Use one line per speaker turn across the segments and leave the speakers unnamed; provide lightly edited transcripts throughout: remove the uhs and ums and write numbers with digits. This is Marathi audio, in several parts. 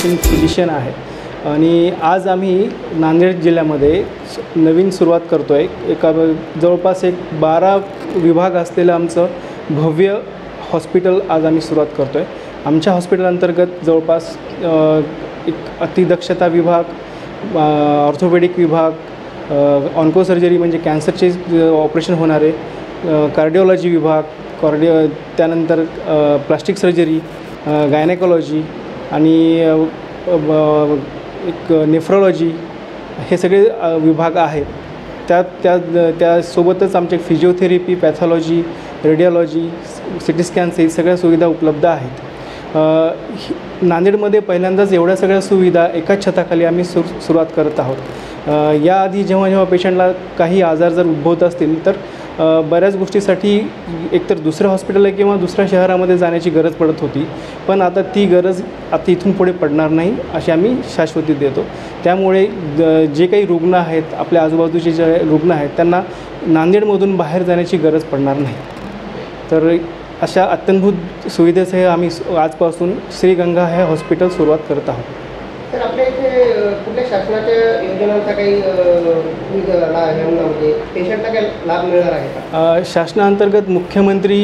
प्रॅक्टिसिंग फिजिशियन आहे आणि आज आम्ही नांदेड जिल्ह्यामध्ये नवीन सुरुवात करतो आहे. जवळपास 12 विभाग असलेलं आमचं भव्य हॉस्पिटल आज आम्ही सुरुवात करतो आहे. आमच्या हॉस्पिटल अंतर्गत जवळपास एक अतिदक्षता विभाग, ऑर्थोपेडिक विभाग, ऑन्को सर्जरी म्हणजे कॅन्सरचे ऑपरेशन होणारे, कार्डिओलॉजी विभाग, त्यानंतर प्लास्टिक सर्जरी, गायनेकॉलॉजी आणि एक नेफ्रोलॉजी, हे सगळे विभाग आहेत. त्यासोबतच आमचे physiotherapy, pathology, radiology, city scans, हे सगळ्या सुविधा उपलब्ध आहेत. नांदेडमध्ये पहिल्यांदाच एवढ्या सगळ्या सुविधा एकाच छताखाली आम्ही सुरुवात करत आहोत. याआधी जेव्हा पेशंटला काही आजार जर उद्भवत असतील तर बऱ्याच गोष्टीसाठी एकतर दुसऱ्या हॉस्पिटलला किंवा दुसऱ्या शहरामध्ये जाण्याची गरज पडत होती, पण आता ती गरज इथून पुढे पडणार नाही अशी आम्ही शाश्वती देतो. त्यामुळे जे काही रुग्ण आहेत, आपल्या आजूबाजूचे जे रुग्ण आहेत, त्यांना नांदेडमधून बाहेर जाण्याची गरज पडणार नाही. तर अशा अत्यंभूत सुविधेसह आम्ही आजपासून श्रीगंगा हे हॉस्पिटल सुरुवात करत आहोत.
तर आपल्या इथे कुठल्या शासनाच्या योजनांचा काही म्हणजे पेशंटला काही लाभ मिळणार आहे का?
शासनाअंतर्गत मुख्यमंत्री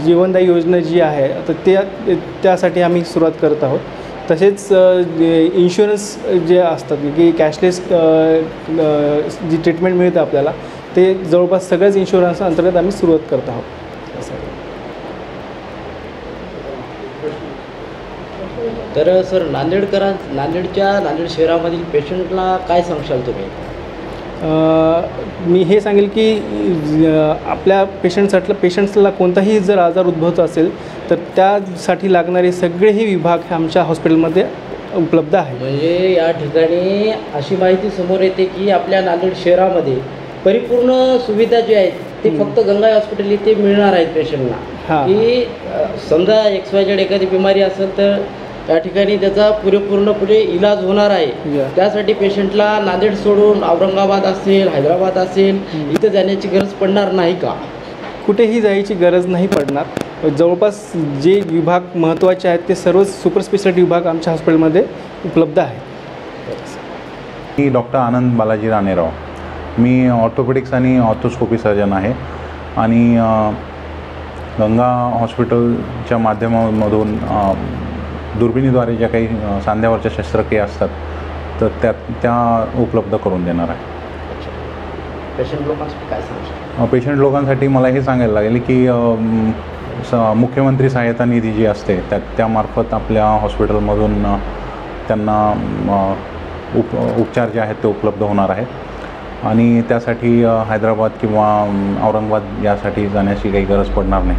जीवनदायी योजना जी आहे तर त्यासाठी आम्ही सुरुवात करत आहोत. तसेच इन्शुरन्स जे असतात की कॅशलेस जी ट्रीटमेंट मिळते आपल्याला, ते जवळपास सगळ्याच इन्शुरन्स अंतर्गत आम्ही सुरुवात करत आहोत.
तर सर, नांदेड शहरामधील पेशंटला काय सांगशाल तुम्ही?
मी हे सांगेल की आपल्या पेशंट्सला कोणताही जर आजार उद्भवत असेल तर त्यासाठी लागणारे सगळेही विभाग हे आमच्या हॉस्पिटलमध्ये उपलब्ध आहे.
म्हणजे या ठिकाणी अशी माहिती समोर येते की आपल्या नांदेड शहरामध्ये परिपूर्ण सुविधा जी आहेत ते फक्त गंगा हॉस्पिटल इथे मिळणार आहेत पेशंटला. की समजा XYZ एखादी बिमारी असेल तर त्या ठिकाणी त्याचा पुढे इलाज होणार आहे. त्यासाठी पेशंटला नांदेड सोडून औरंगाबाद असेल, हैदराबाद असेल, इथे जाण्याची गरज पडणार नाही का?
कुठेही जायची गरज नाही पडणार. जवळपास जे विभाग महत्त्वाचे आहेत ते सर्व सुपर स्पेशालिटी विभाग आमच्या हॉस्पिटलमध्ये उपलब्ध आहेत.
मी डॉक्टर आनंद बालाजी राणेराव. मी ऑर्थोपेडिक्स आणि ऑर्थोस्कोपी सर्जन आहे आणि गंगा हॉस्पिटलच्या माध्यमामधून दुर्बिणीद्वारे ज्या काही सांध्यावरच्या शस्त्रक्रिया असतात तर त्या उपलब्ध करून देणार आहे.
पेशंट लोकांसाठी काय सांगू?
पेशंट लोकांसाठी मला हे सांगायला लागेल की मुख्यमंत्री सहायता निधी जी असते त्यामार्फत आपल्या हॉस्पिटलमधून त्यांना उपचार जे आहेत ते उपलब्ध होणार आहेत आणि त्यासाठी हैदराबाद किंवा औरंगाबाद यासाठी जाण्याची काही गरज पडणार नाही.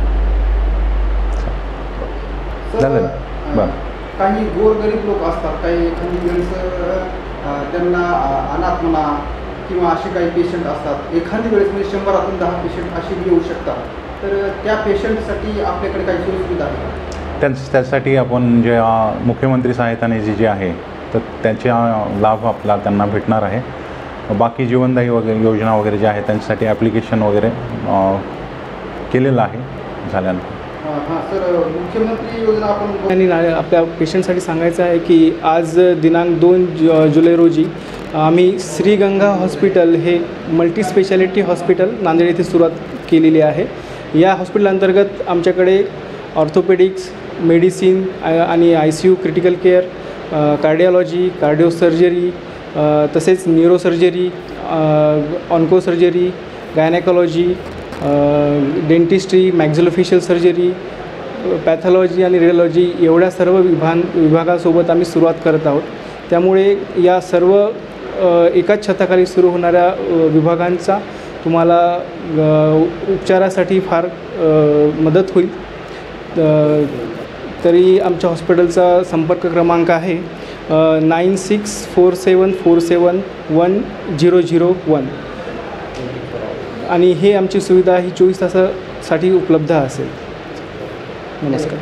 झालं बरं.
काही गोरगरीब लोक असतात, काही एखादी वेळेस त्यांना अनाथ म्हणा किंवा असे काही पेशंट असतात, एखादी वेळेस म्हणजे 100तून 10 पेशंट असे येऊ शकतात. तर त्या पेशंटसाठी आपल्याकडे काही सुविधा आहे?
त्यासाठी आपण जे मुख्यमंत्री सहायता निधी जे आहे तर त्याचा लाभ त्यांना भेटणार आहे. बाकी जीवनदायी योजना वगैरे ज्या आहेत त्यांच्यासाठी ॲप्लिकेशन वगैरे केलेलं आहे झाल्यानंतर.
हां सर, मुख्यमंत्री योजना आपण
आणि आपल्या पेशंटसाठी सांगायचं आहे की आज दिनांक 2 जुलै रोजी आम्ही श्रीगंगा हॉस्पिटल हे मल्टी स्पेशालिटी हॉस्पिटल नांदेड येथे सुरुवात केलेली आहे. या हॉस्पिटल अंतर्गत आमच्याकडे ऑर्थोपेडिक्स, मेडिसिन आणि ICU, critical care, cardiology, cardio surgery, तसेच neurosurgery, onco surgery, gynaecology, dentistry, maxillofacial surgery, pathology आणि रेडिओलॉजी एवढ्या सर्व विभागासोबत आम्ही सुरुवात करत आहोत. त्यामुळे या सर्व एकाच छताखाली सुरू होणाऱ्या विभागांचा तुम्हाला उपचारासाठी फार मदत होईल. तरी आमच्या हॉस्पिटलचा संपर्क क्रमांक आहे 9647471001 आणि हे आमची सुविधा ही 24 तासासाठी उपलब्ध असेल. नमस्कार.